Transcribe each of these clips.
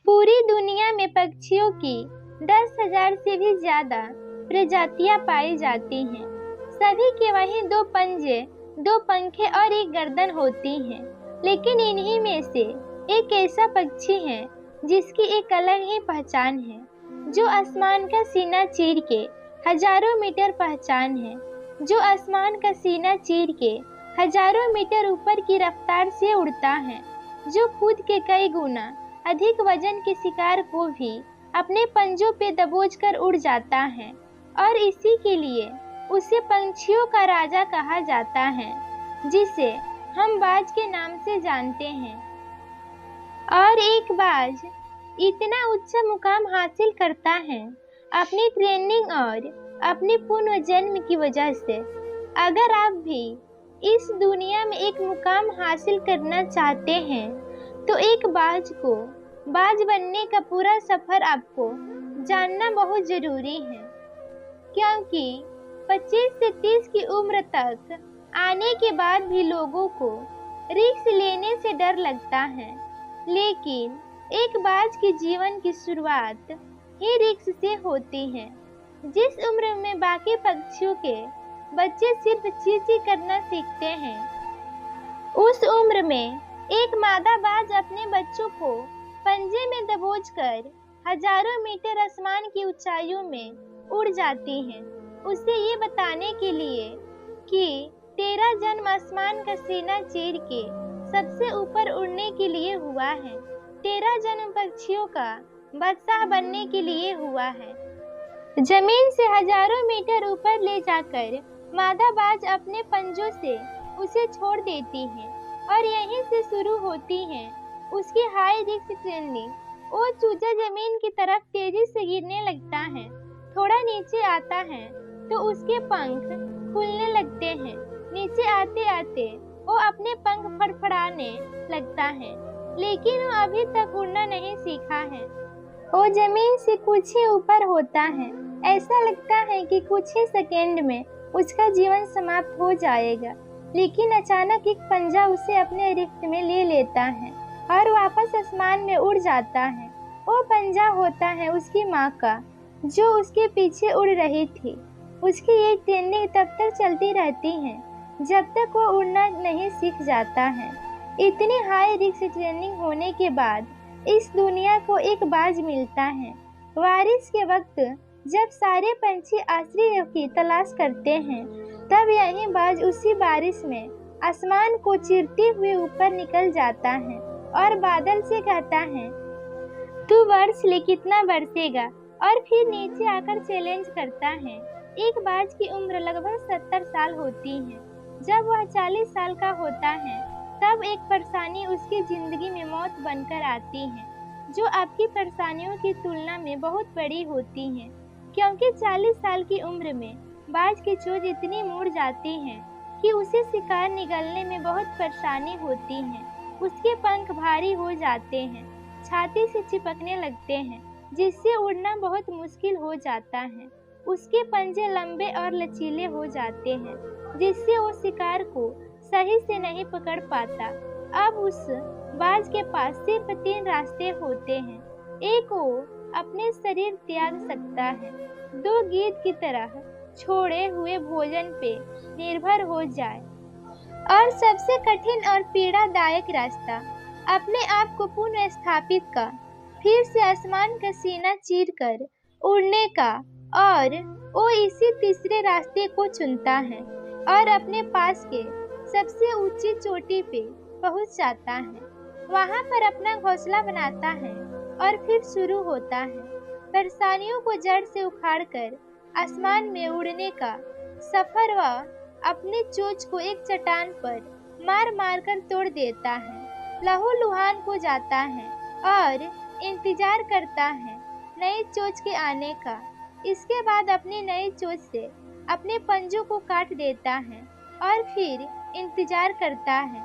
पूरी दुनिया में पक्षियों की 10,000 से भी ज्यादा प्रजातियां पाई जाती हैं। सभी के वहीं दो पंजे, दो पंखे और एक गर्दन होती हैं। लेकिन इन्हीं में से एक ऐसा पक्षी है जिसकी एक अलग ही पहचान है, जो आसमान का सीना चीर के हजारों मीटर पहचान है, जो आसमान का सीना चीर के हजारों मीटर ऊपर की रफ्तार से उड़ता है, जो खुद के कई गुना अधिक वजन के शिकार को भी अपने पंजों पे दबोचकर उड़ जाता है। और इसी के लिए उसे पंछियों का राजा कहा जाता है, जिसे हम बाज के नाम से जानते हैं। और एक बाज इतना उच्च मुकाम हासिल करता है अपनी ट्रेनिंग और अपने पुनर्जन्म की वजह से। अगर आप भी इस दुनिया में एक मुकाम हासिल करना चाहते हैं तो एक बाज को बाज बनने का पूरा सफर आपको जानना बहुत जरूरी है, क्योंकि 25 से 30 की उम्र तक आने के बाद भी लोगों को रिस्क लेने से डर लगता है। लेकिन एक बाज के जीवन की शुरुआत ही रिस्क से होती है। जिस उम्र में बाकी पक्षियों के बच्चे सिर्फ चींची करना सीखते हैं, उस उम्र में एक मादा बाज अपने बच्चों को पंजे में दबोचकर हजारों मीटर आसमान की ऊंचाइयों में उड़ जाती है, उसे ये बताने के लिए कि तेरा जन्म आसमान का सीना चीर के सबसे ऊपर उड़ने के लिए हुआ है। तेरा जन्म पक्षियों का बादशाह बनने के लिए हुआ है। जमीन से हजारों मीटर ऊपर ले जाकर मादा बाज अपने पंजों से उसे छोड़ देती है और यहीं से शुरू होती है उसकी हाई रिस्क ट्रेनिंग। वो चूजा जमीन की तरफ तेजी से गिरने लगता है। थोड़ा नीचे आता है तो उसके पंख खुलने लगते हैं। नीचे आते आते वो अपने पंख फड़फड़ाने लगता है, लेकिन वो अभी तक उड़ना नहीं सीखा है। वो जमीन से कुछ ही ऊपर होता है। ऐसा लगता है कि कुछ ही सेकंड में उसका जीवन समाप्त हो जाएगा, लेकिन अचानक एक पंजा उसे अपने गिरफ्त में ले लेता है और वापस आसमान में उड़ जाता है। वो पंजा होता है उसकी माँ का, जो उसके पीछे उड़ रही थी। उसकी ये ट्रेनिंग तब तक चलती रहती है जब तक वो उड़ना नहीं सीख जाता है। इतनी हाई रिस्क ट्रेनिंग होने के बाद इस दुनिया को एक बाज मिलता है। बारिश के वक्त जब सारे पंछी आश्रय की तलाश करते हैं, तब यही बाज उसी बारिश में आसमान को चीरते हुए ऊपर निकल जाता है और बादल से कहता है, तू बरस ले, कितना बरसेगा। और फिर नीचे आकर चैलेंज करता है। एक बाज की उम्र लगभग 70 साल होती है। जब वह 40 साल का होता है, तब एक परेशानी उसकी जिंदगी में मौत बनकर आती है, जो आपकी परेशानियों की तुलना में बहुत बड़ी होती है, क्योंकि 40 साल की उम्र में बाज की चोंच इतनी मुड़ जाती है कि उसे शिकार निगलने में बहुत परेशानी होती है। उसके पंख भारी हो जाते हैं, छाती से चिपकने लगते हैं, जिससे उड़ना बहुत मुश्किल हो जाता है। उसके पंजे लंबे और लचीले हो जाते हैं, जिससे वो शिकार को सही से नहीं पकड़ पाता। अब उस बाज के पास सिर्फ 3 रास्ते होते हैं। एक, वो अपने शरीर त्याग सकता है। 2, गीत की तरह छोड़े हुए भोजन पे निर्भर हो जाए। और सबसे कठिन और पीड़ादायक रास्ता, अपने आप को पुनः स्थापित कर फिर से आसमान का सीना चीर कर उड़ने का। और वो इसी तीसरे रास्ते को चुनता है और अपने पास के सबसे ऊंची चोटी पे पहुंच जाता है। वहां पर अपना घोंसला बनाता है और फिर शुरू होता है परेशानियों को जड़ से उखाड़कर आसमान में उड़ने का सफर। वह अपनी चोंच को एक चट्टान पर मार मार कर तोड़ देता है, लहूलुहान हो जाता है और इंतजार करता है नई चोंच के आने का। इसके बाद अपनी नई चोंच से अपने पंजों को काट देता है और फिर इंतजार करता है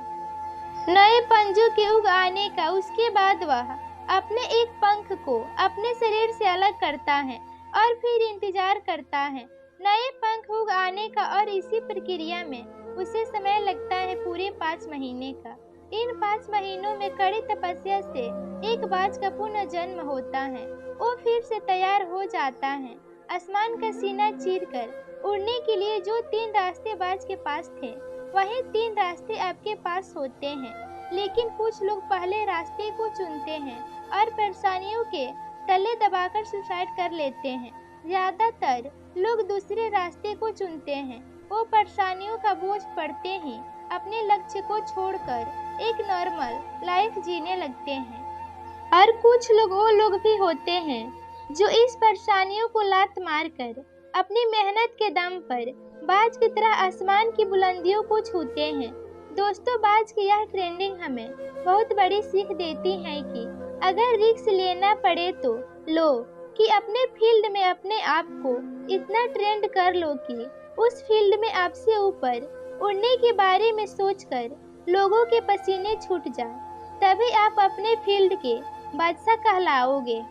नए पंजों के उग आने का। उसके बाद वह अपने एक पंख को अपने शरीर से अलग करता है और फिर इंतजार करता है नए पंख उग आने का। और इसी प्रक्रिया में उसे समय लगता है पूरे 5 महीने का। इन 5 महीनों में कड़ी तपस्या से एक बाज का पुनर्जन्म होता है। वो फिर से तैयार हो जाता है, आसमान का सीना चीरकर उड़ने के लिए। जो 3 रास्ते बाज के पास थे, वही 3 रास्ते आपके पास होते हैं। लेकिन कुछ लोग पहले रास्ते को चुनते हैं और परेशानियों के तले दबाकर सुसाइड कर लेते हैं। ज्यादातर लोग दूसरे रास्ते को चुनते हैं। वो परेशानियों का बोझ पड़ते ही अपने लक्ष्य को छोड़कर एक नॉर्मल लाइफ जीने लगते हैं। और कुछ लोग वो लोग भी होते हैं जो इस परेशानियों को लात मारकर अपनी मेहनत के दम पर बाज की तरह आसमान की बुलंदियों को छूते हैं। दोस्तों, बाज की यह ट्रेंडिंग हमें बहुत बड़ी सीख देती है कि अगर रिस्क लेना पड़े तो लो, कि अपने फील्ड में अपने आप को इतना ट्रेंड कर लो कि उस फील्ड में आपसे ऊपर उड़ने के बारे में सोचकर लोगों के पसीने छूट जाए। तभी आप अपने फील्ड के बादशाह कहलाओगे।